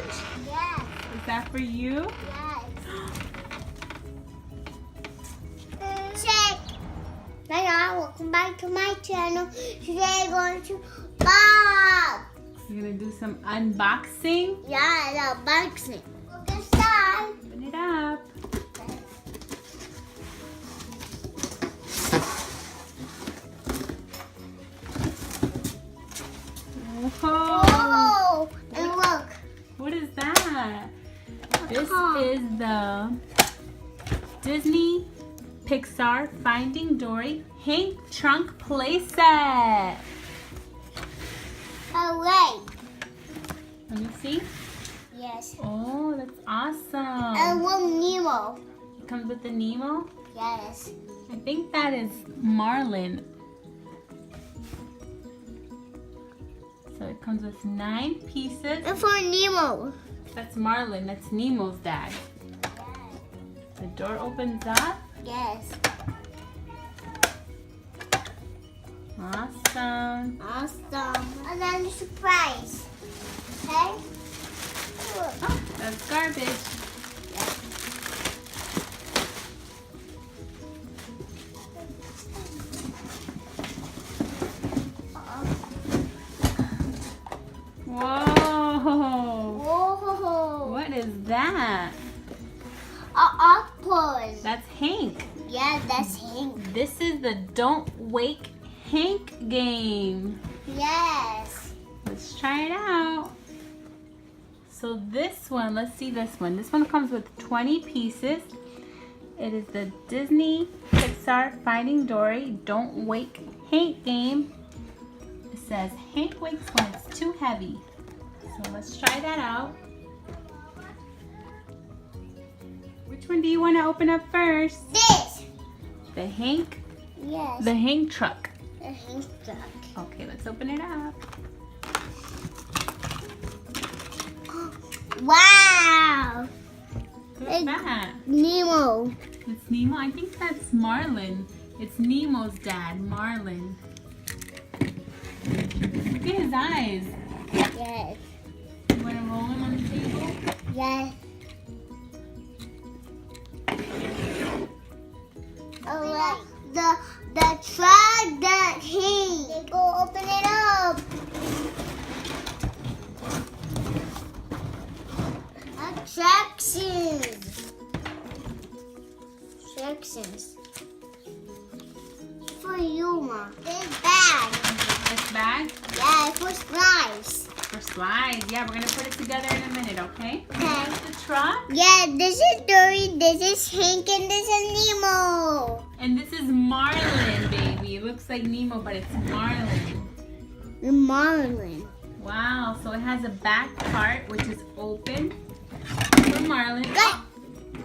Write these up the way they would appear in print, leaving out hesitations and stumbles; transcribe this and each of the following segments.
Yes. Is that for you? Yes. Check. Now, welcome back to my channel. Today we're going to Bob. We're gonna do some unboxing. Yeah, the unboxing. Look inside. Open it up. Whoa. Oh, and look. What is that? This is the Disney Pixar Finding Dory Hank Trunk playset. Oh, wait. Let me see. Yes. Oh, that's awesome. And little Nemo. It comes with the Nemo. Yes. I think that is Marlin. So it comes with 9 pieces. And for Nemo. That's Marlin. That's Nemo's dad. The door opens up. Yes. Awesome. Awesome. And then the surprise. Okay? Oh, that's garbage. Whoa. Whoa. What is that? Octopus. That's Hank. Yeah, that's Hank. This is the Don't Wake Hank game. Yes. Let's try it out. So this one, let's see this one. This one comes with 20 pieces. It is the Disney Pixar Finding Dory Don't Wake Hank game. It says Hank wakes when it's too heavy. So let's try that out. Which one do you want to open up first? This. The Hank? Yes. The Hank truck. The Hank truck. Okay, let's open it up. Wow. What's that? Nemo. It's Nemo. I think that's Marlin. It's Nemo's dad, Marlin. Look at his eyes. Yes. You want to roll him on the table? Yes. Oh, the truck that Hank. They go open it up. Attractions. Attractions. For you, Ma. This bag. This bag Yeah, for slides. for slides. Yeah, we're going to put it together in a minute, okay? Okay. This is the truck. Yeah, this is Dory, this is Hank, and this is Nemo. And this is Marlin, baby. It looks like Nemo, but it's Marlin. Marlin. Wow, so it has a back part, which is open for Marlin.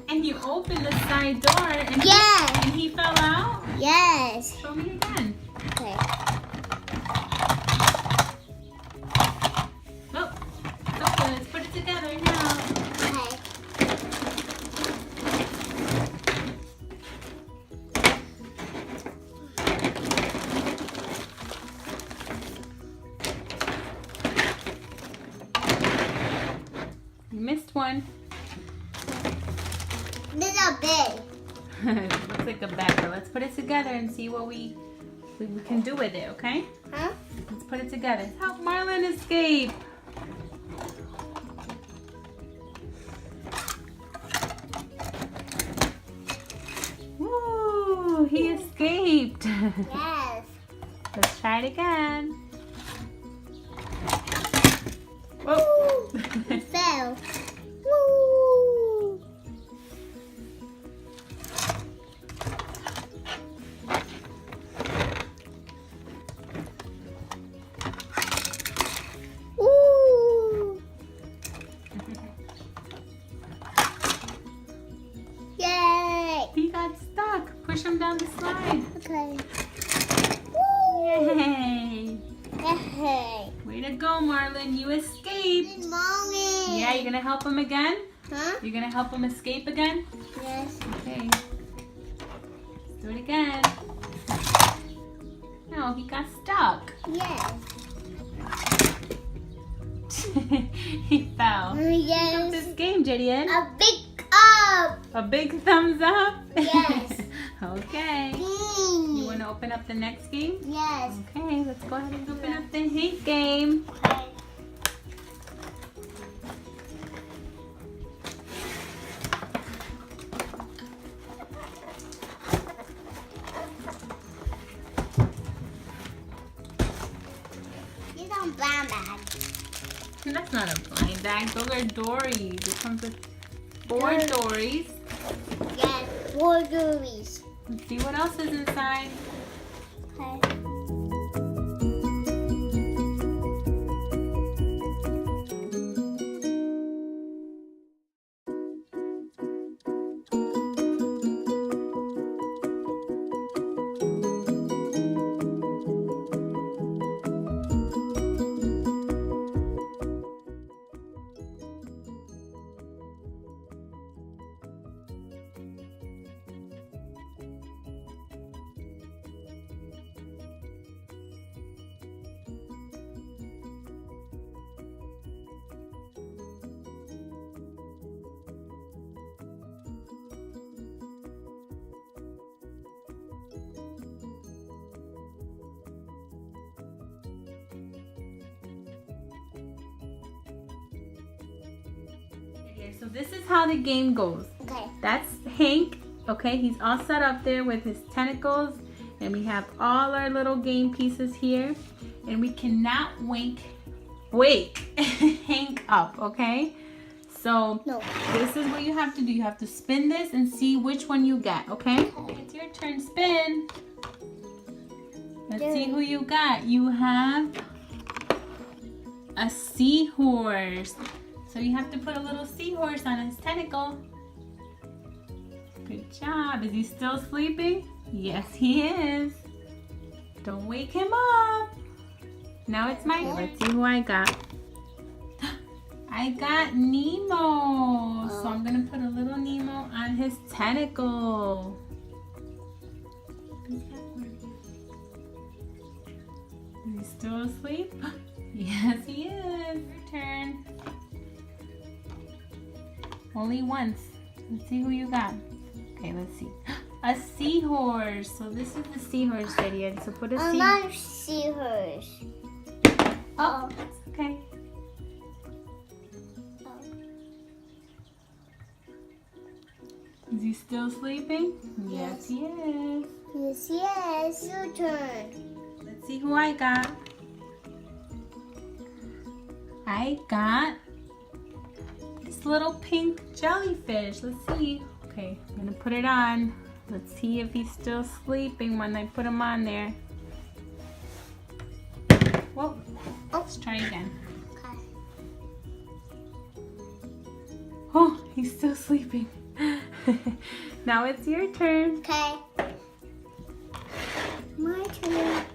And you open the side door, and, Yes. and he fell out? Yes. Show me again. Okay. Oh, okay, let's put it together now. Okay. You missed one. This is a big. It looks like a bag, but let's put it together and see what we can do with it, okay? Huh? Let's put it together. Help Marlin escape. Woo, he escaped. Yes. Let's try it again. Whoa. It fell. Woo. Woo. Yay. He got stuck. Push him down the slide. Okay. Yay. Hey. Way to go, Marlin. You escaped. Mommy. Yeah, you gonna help him again? Huh? You gonna help him escape again? Yes. Okay. Let's do it again. No, he got stuck. Yes. He fell. Yes. This game, Jeriel. A big up. A big thumbs up? Yes. Okay. You want to open up the next game? Yes. Okay, let's go ahead and open up the Hank game. Okay. These are brown bags. That's not a blind bag. Those are Dory's. It comes with 4 Yes. Dory's. Yes, 4 Dories. Let's see what else is inside. Okay. So this is how the game goes. Okay. That's Hank. Okay, he's all set up there with his tentacles. And we have all our little game pieces here. And we cannot wake Hank up, okay? So No. this is what you have to do. You have to spin this and see which one you get, okay? It's your turn, spin. Let's see who you got. You have a seahorse. So you have to put a little seahorse on his tentacle. Good job. Is he still sleeping? Yes, he is. Don't wake him up. Now it's my turn. Let's see who I got. I got Nemo. So I'm going to put a little Nemo on his tentacle. Is he still asleep? Yes, he is. Your turn. Only once. Let's see who you got. Okay, let's see. A seahorse. So this is the seahorse, Jeriel. So put a seahorse. Another seahorse. Oh, that's okay. Is he still sleeping? Yes, he is. Yes, yes. Your turn. Let's see who I got. I got this little pink jellyfish. Let's see. Okay, I'm gonna put it on. Let's see if he's still sleeping when I put him on there. Whoa. Let's try again. Okay. Oh, he's still sleeping. Now it's your turn. Okay. My turn.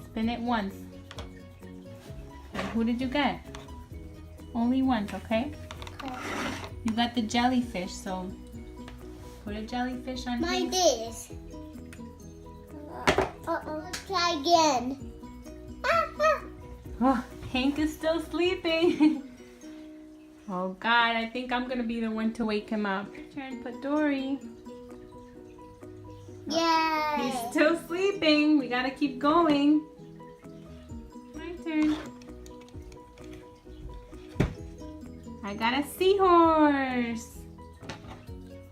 Spin it once. And who did you get? Only once, okay? Okay. You got the jellyfish, so put a jellyfish on My his. this. Let's try again. Oh, Hank is still sleeping. Oh God, I think I'm gonna be the one to wake him up. Your turn, put Dory. Yay. He's still sleeping. We gotta keep going. My turn. I got a seahorse.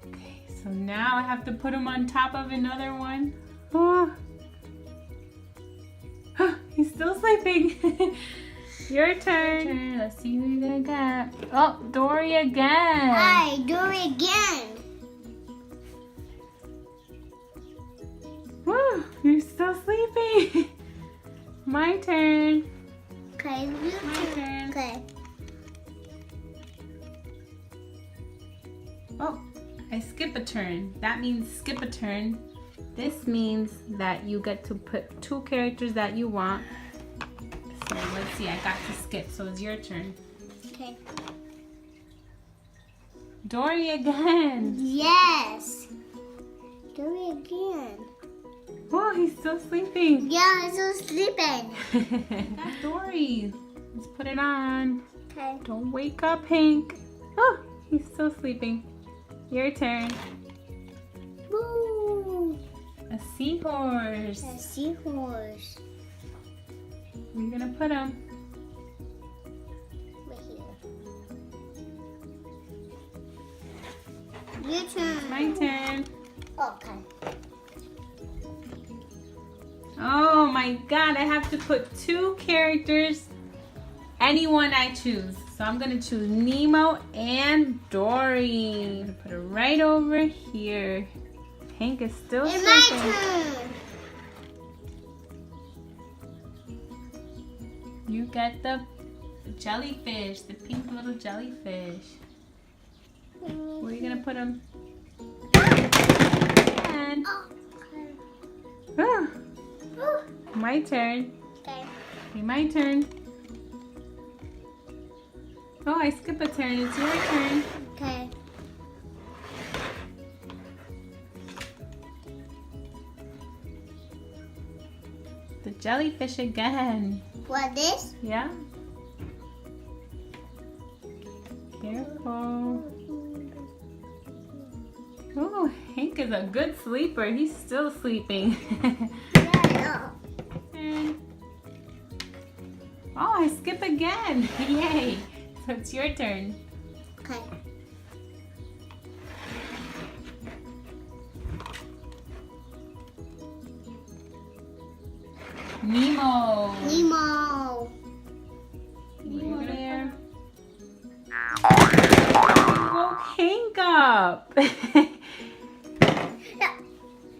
Okay, so now I have to put him on top of another one. Oh. He's still sleeping. Your turn. Let's see who you're gonna get. Oh, Dory again. Hi, do it again. Woo, you're still sleeping. My turn. Okay, you My turn. Okay. Oh, I skip a turn. That means skip a turn. This means that you get to put 2 characters that you want. So let's see, I got to skip, so it's your turn. Okay. Dory again. Yes. Do it again. Oh, he's still sleeping. Yeah, I'm still sleeping. Got Dory. Let's put it on. Okay. Don't wake up, Hank. Oh, he's still sleeping. Your turn. Woo! A seahorse. A seahorse. Where are you gonna put him? Right here. Your turn. My turn. Okay. Oh my God, I have to put 2 characters. Anyone I choose. So I'm gonna choose Nemo and Dory. I'm gonna put it right over here. Hank is still It's sleeping. my turn. You get the jellyfish, the pink little jellyfish. Where are you gonna put him? And Okay. my turn. Okay. Okay, my turn. Oh, I skip a turn. It's your turn. Okay. The jellyfish again. What this? Yeah. Careful. Oh, Hank is a good sleeper. He's still sleeping. Yeah. And oh, I skip again. Yay. So it's your turn. Okay. Nemo. Nemo. Nemo there. Woke Hank up.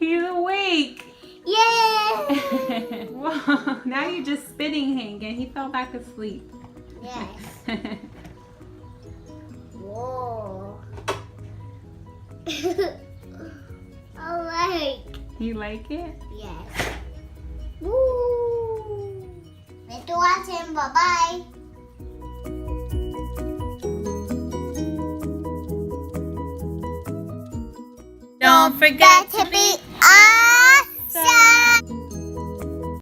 He's awake. Yay! Whoa, now you're just spitting, Hank, and he fell back asleep. Yes. Whoa. I like. You like it? Yes. Woo! Thanks for watching. Bye-bye. Don't forget to be